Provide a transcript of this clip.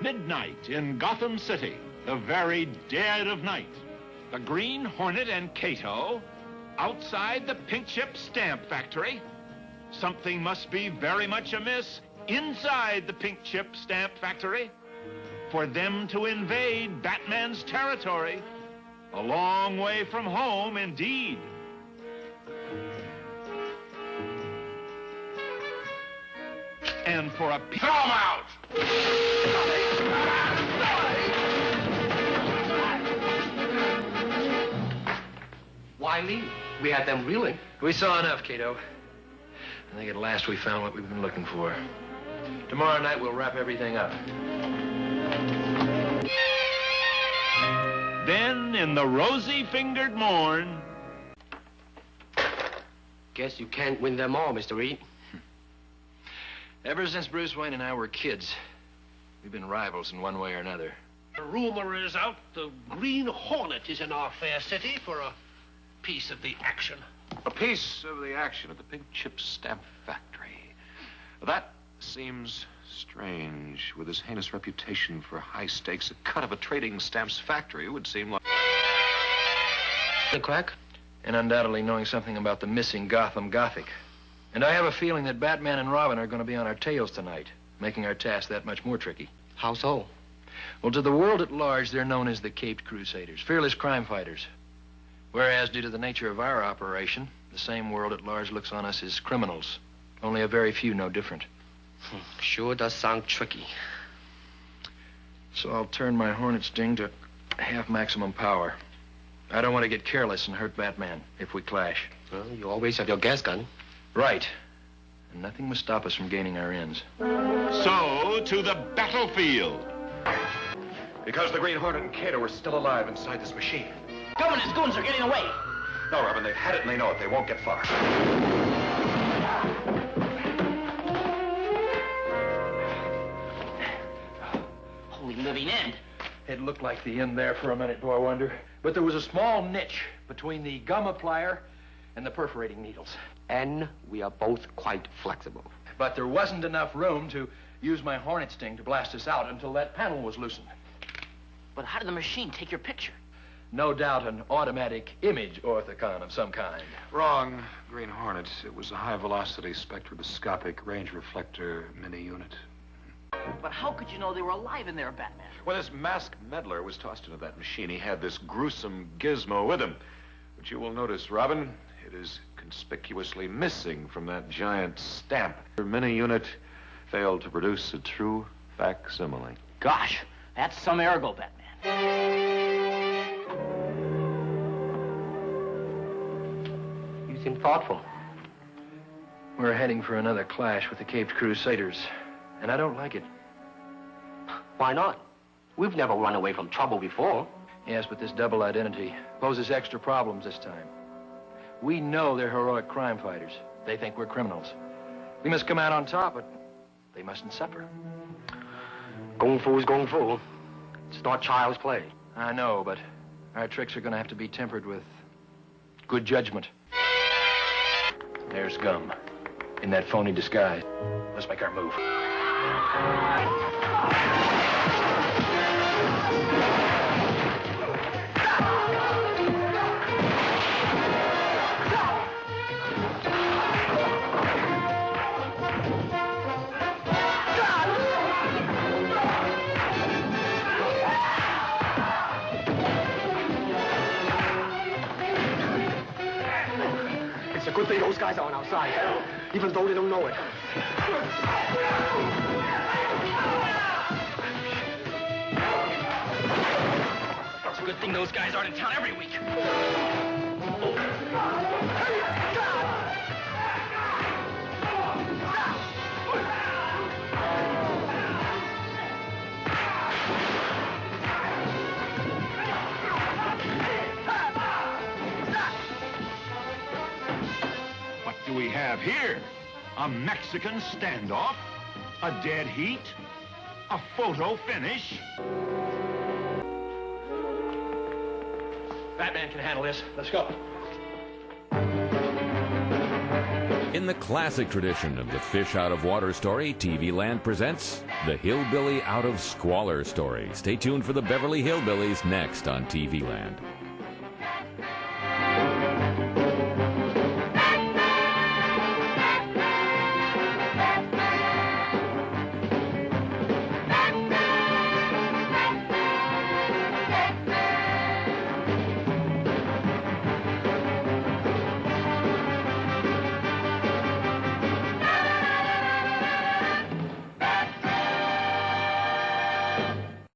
Midnight in Gotham City, the very dead of night. The Green Hornet and Cato outside the pink chip stamp factory. Something must be very much amiss inside the pink chip stamp factory for them to invade Batman's territory. A long way from home, indeed. And for a... Throw 'em out! Why leave? We had them reeling. We saw enough, Cato. I think at last we found what we've been looking for. Tomorrow night we'll wrap everything up. Then, in the rosy-fingered morn... Guess you can't win them all, Mr. Reed. Ever since Bruce Wayne and I were kids, we've been rivals in one way or another. The rumor is out the Green Hornet is in our fair city for a piece of the action. A piece of the action at the pink chip stamp factory. That seems strange. With his heinous reputation for high stakes, a cut of a trading stamps factory would seem like... The crack? And undoubtedly knowing something about the missing Gotham Gothic. And I have a feeling that Batman and Robin are going to be on our tails tonight, making our task that much more tricky. How so? Well, to the world at large, they're known as the Caped Crusaders, fearless crime fighters. Whereas, due to the nature of our operation, the same world at large looks on us as criminals. Only a very few no different. Sure does sound tricky. So I'll turn my Hornet sting to half maximum power. I don't want to get careless and hurt Batman if we clash. Well, you always have your gas gun. Right. And nothing must stop us from gaining our ends. So, to the battlefield. Because the Green Hornet and Cato are still alive inside this machine. Gum and his goons are getting away. No, Robin, they've had it and they know it. They won't get far. Holy living end. It looked like the end there for a minute, do I wonder? But there was a small niche between the gum applier and the perforating needles. And we are both quite flexible. But there wasn't enough room to use my Hornet sting to blast us out until that panel was loosened. But how did the machine take your picture? No doubt an automatic image orthicon of some kind. Wrong, Green Hornet. It was a high-velocity spectroscopic range reflector mini-unit. But how could you know they were alive in there, Batman? When this masked meddler was tossed into that machine, he had this gruesome gizmo with him. But you will notice, Robin, it is conspicuously missing from that giant stamp. Your mini-unit failed to produce a true facsimile. Gosh, that's some ergo, Batman. You seem thoughtful. We're heading for another clash with the Caped Crusaders, and I don't like it. Why not? We've never run away from trouble before. Yes, but this double identity poses extra problems this time. We know they're heroic crime fighters. They think we're criminals. We must come out on top, but they mustn't suffer. Kung Fu is Kung Fu. It's not child's play. I know, but our tricks are going to have to be tempered with good judgment. There's Gum in that phony disguise. Let's make our move. It's a good thing those guys are on our side, even though they don't know it. It's a good thing those guys aren't in town every week. What do we have here? A Mexican standoff? A dead heat? A photo finish? Batman can handle this. Let's go. In the classic tradition of the fish out of water story, TV Land presents the Hillbilly out of squalor story. Stay tuned for the Beverly Hillbillies next on TV Land.